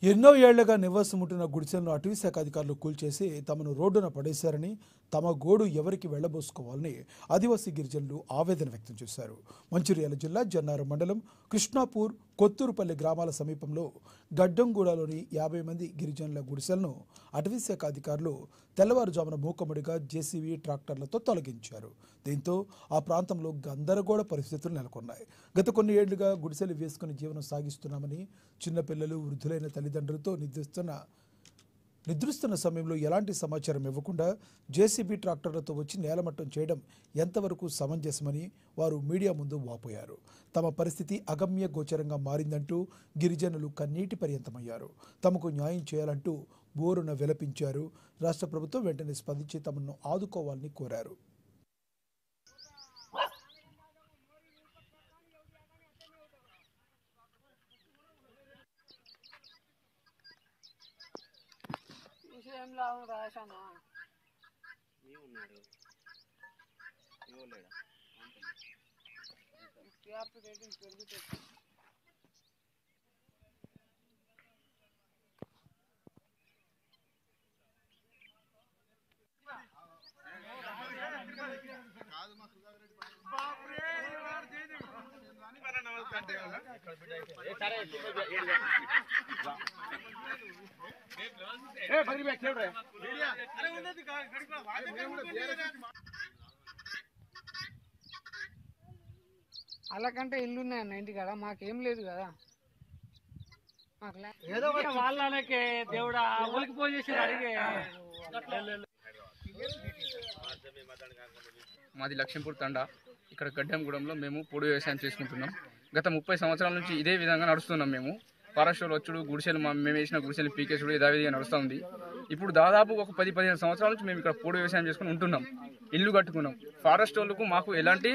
ఎన్నో ఏళ్లుగా నివాసముంటున్న గుడిసెలను అటవీ శాఖ అధికారులు కూల్చేసి తమను రోడ్డున పడేశారని, తమ గోడు ఎవరికి వెళ్లబోసుకోవాలని ఆదివాసీ గిరిజనులు ఆవేదన వ్యక్తం చేశారు. మంచిర్యాల జిల్లా జన్నారం మండలం కృష్ణాపూర్, కొత్తూరుపల్లి గ్రామాల సమీపంలో గడ్డంగూడలోని 50 మంది గిరిజనుల గుడిసెలను అటవీ శాఖ అధికారులు తెల్లవారుజామున మూకముడిగా జేసీబీ ట్రాక్టర్లతో తొలగించారు. దీంతో ఆ ప్రాంతంలో గందరగోళ పరిస్థితులు నెలకొన్నాయి. గత కొన్ని ఏళ్లుగా గుడిసెలు వేసుకుని జీవనం సాగిస్తున్నామని, చిన్నపిల్లలు, వృద్ధులైన తల్లిదండ్రులతో నిద్రిస్తున్న సమయంలో ఎలాంటి సమాచారం ఇవ్వకుండా జేసీబీ ట్రాక్టర్లతో వచ్చి నేలమట్టం చేయడం ఎంతవరకు సమంజసమని వారు మీడియా ముందు వాపోయారు. తమ పరిస్థితి అగమ్య గోచరంగా మారిందంటూ గిరిజనులు కన్నీటి పర్యంతమయ్యారు. తమకు న్యాయం చేయాలంటూ బోరున విలపించారు. రాష్ట్ర ప్రభుత్వం వెంటనే స్పందించి తమను ఆదుకోవాలని కోరారు. అలాకంటే ఇల్లు ఉన్నాయన్న ఇంటికాడ, మాకేం లేదు కదా. ఏదో వాళ్ళకే దేవుడా ఊరికి పోయి చేసి అడిగే. మాది లక్ష్మీపూర్ తండా. ఇక్కడ గడ్డంగూడెంలో మేము పొడి వ్యవసాయం చేసుకుంటున్నాం. గత 30 సంవత్సరాల నుంచి ఇదే విధంగా నడుస్తున్నాం. మేము ఫారెస్ట్ వాళ్ళు వచ్చుడు, గుడిసెలు మేము వేసిన గుడిసెలు పీకేసుడు యథావిధిగా నడుస్తూ ఉంది. ఇప్పుడు దాదాపు ఒక 10-15 సంవత్సరాల నుంచి మేము ఇక్కడ పొడి వ్యవసాయం చేసుకుని ఉంటున్నాం. ఇల్లు కట్టుకున్నాం. ఫారెస్ట్ వాళ్ళకు మాకు ఎలాంటి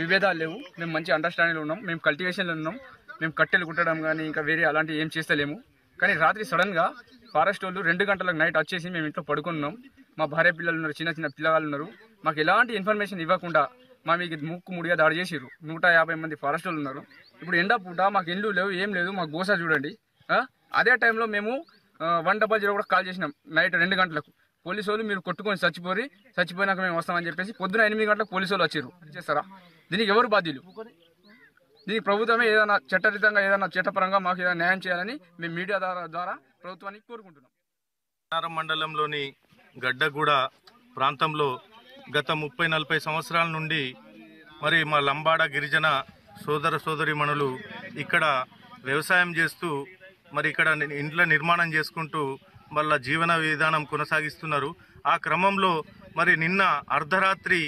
విభేదాలు లేవు. మేము మంచి అండర్స్టాండింగ్లో ఉన్నాం. మేము కల్టివేషన్లో ఉన్నాం. మేము కట్టెలు కుట్టడం కానీ ఇంకా వేరే అలాంటివి ఏం చేస్తలేము. కానీ రాత్రి సడన్గా ఫారెస్ట్ వాళ్ళు 2 గంటలకు నైట్ వచ్చేసి మేము ఇంట్లో పడుకున్నాం. మా భార్య పిల్లలు ఉన్నారు, చిన్న చిన్న పిల్లగాళ్ళు ఉన్నారు. మాకు ఎలాంటి ఇన్ఫర్మేషన్ ఇవ్వకుండా మా మీకు ముడిగా దాడి చేసిర్రు. 150 మంది ఫారెస్ట్ వాళ్ళు ఉన్నారు. ఇప్పుడు ఎండ పూట మాకు ఇల్లు లేవు, ఏం లేదు. మాకు గోసా చూడండి. అదే టైంలో మేము 100 కూడా కాల్ చేసినాం. నైట్ 2 గంటలకు పోలీసు వాళ్ళు మీరు కొట్టుకొని చచ్చిపోయినాక మేము వస్తామని చెప్పేసి పొద్దున 8 గంటలకు పోలీసు వాళ్ళు వచ్చారు. చేస్తారా? దీనికి ఎవరు బాధ్యులు? దీనికి ప్రభుత్వమే ఏదైనా చట్టరీతంగా ఏదైనా చట్టపరంగా మాకు ఏదైనా న్యాయం చేయాలని మేము మీడియా ద్వారా ప్రభుత్వానికి కోరుకుంటున్నాం. జన్నారం మండలంలోని గడ్డగూడ ప్రాంతంలో గత 30-40 సంవత్సరాల నుండి మరి మా లంబాడ గిరిజన సోదరీమణులు ఇక్కడ వ్యవసాయం చేస్తూ మరి ఇక్కడ ఇండ్ల నిర్మాణం చేసుకుంటూ వాళ్ళ జీవన విధానం కొనసాగిస్తున్నారు. ఆ క్రమంలో మరి నిన్న అర్ధరాత్రి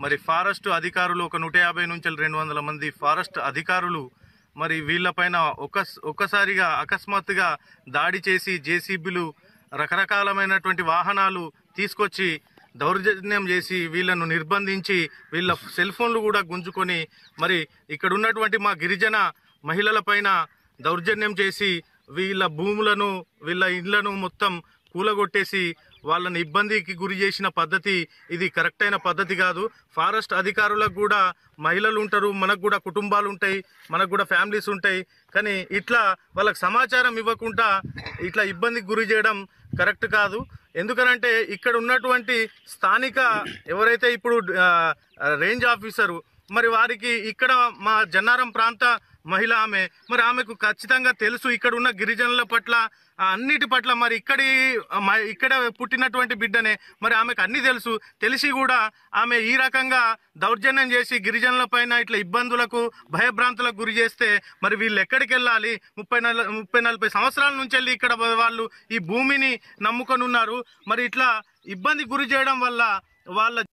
మరి ఫారెస్ట్ అధికారులు ఒక 150 నుంచి 200 మంది ఫారెస్ట్ అధికారులు మరి వీళ్ళపైన ఒక్కసారిగా అకస్మాత్తుగా దాడి చేసి జేసీబీలు రకరకాలమైనటువంటి వాహనాలు తీసుకొచ్చి దౌర్జన్యం చేసి వీళ్ళను నిర్బంధించి వీళ్ళ సెల్ ఫోన్లు కూడా గుంజుకొని మరి ఇక్కడ ఉన్నటువంటి మా గిరిజన మహిళల పైన దౌర్జన్యం చేసి వీళ్ళ భూములను వీళ్ళ ఇళ్లను మొత్తం కూలగొట్టేసి వాళ్ళని ఇబ్బందికి గురి చేసిన పద్ధతి ఇది కరెక్ట్ అయిన పద్ధతి కాదు. ఫారెస్ట్ అధికారులకు కూడా మహిళలు ఉంటారు, మనకు కూడా కుటుంబాలు ఉంటాయి, మనకు కూడా ఫ్యామిలీస్ ఉంటాయి. కానీ ఇట్లా వాళ్ళకి సమాచారం ఇవ్వకుండా ఇట్లా ఇబ్బందికి గురి చేయడం కరెక్ట్ కాదు. ఎందుకనంటే ఇక్కడ ఉన్నటువంటి స్థానిక ఎవరైతే ఇప్పుడు రేంజ్ ఆఫీసరు మరి వారికి ఇక్కడ మా జన్నారం ప్రాంత మహిళ మరి ఆమెకు ఖచ్చితంగా తెలుసు ఇక్కడ ఉన్న గిరిజనుల పట్ల అన్నిటి పట్ల. మరి ఇక్కడ పుట్టినటువంటి బిడ్డనే మరి ఆమెకు అన్ని తెలుసు. తెలిసి కూడా ఆమె ఈ రకంగా దౌర్జన్యం చేసి గిరిజనుల పైన ఇట్లా ఇబ్బందులకు భయభ్రాంతులకు గురి చేస్తే మరి వీళ్ళు ఎక్కడికి వెళ్ళాలి? 30-40 సంవత్సరాల నుంచి వెళ్ళి ఇక్కడ వాళ్ళు ఈ భూమిని నమ్ముకొని ఉన్నారు. మరి ఇట్లా ఇబ్బంది గురి చేయడం వల్ల వాళ్ళ